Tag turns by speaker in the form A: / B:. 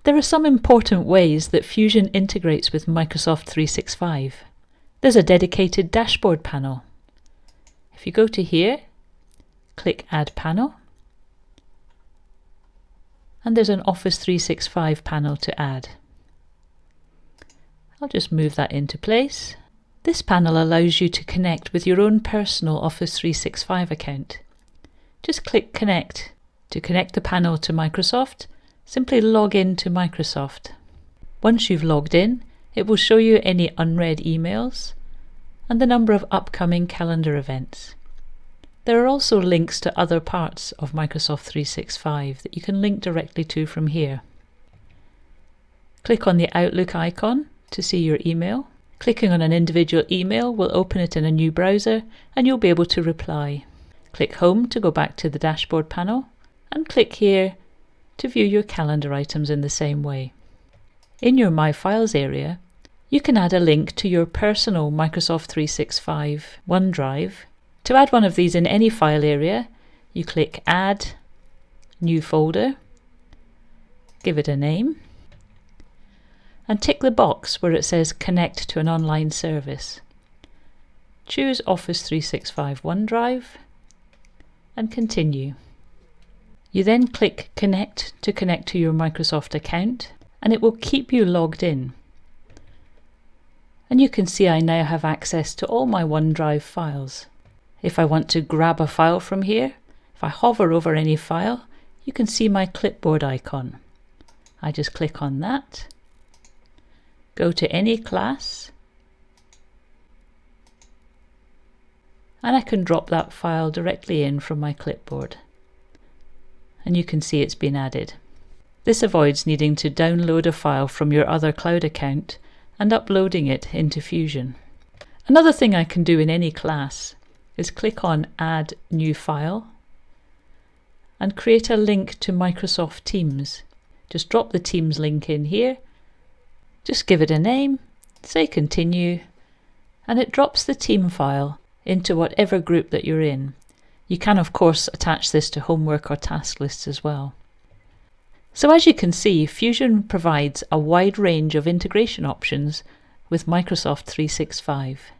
A: There are some important ways that Fusion integrates with Microsoft 365. There's a dedicated dashboard panel. If you go to here, click Add Panel, and there's an Office 365 panel to add. I'll just move that into place. This panel allows you to connect with your own personal Office 365 account. Just click Connect. To connect the panel to Microsoft, simply log in to Microsoft. Once you've logged in, it will show you any unread emails and the number of upcoming calendar events. There are also links to other parts of Microsoft 365 that you can link directly to from here. Click on the Outlook icon to see your email. Clicking on an individual email will open it in a new browser and you'll be able to reply. Click Home to go back to the dashboard panel, and click here to view your calendar items in the same way. In your My Files area, you can add a link to your personal Microsoft 365 OneDrive. To add one of these in any file area, you click Add, New Folder, give it a name, and tick the box where it says Connect to an online service. Choose Office 365 OneDrive and continue. You then click Connect to connect to your Microsoft account, and it will keep you logged in. And you can see I now have access to all my OneDrive files. If I want to grab a file from here, if I hover over any file, you can see my clipboard icon. I just click on that, go to any class, and I can drop that file directly in from my clipboard. And you can see it's been added. This avoids needing to download a file from your other cloud account and uploading it into Fusion. Another thing I can do in any class is click on Add New File and create a link to Microsoft Teams. Just drop the Teams link in here, just give it a name, say Continue, and it drops the team file into whatever group that you're in. You can of course attach this to homework or task lists as well. So as you can see, Fusion provides a wide range of integration options with Microsoft 365.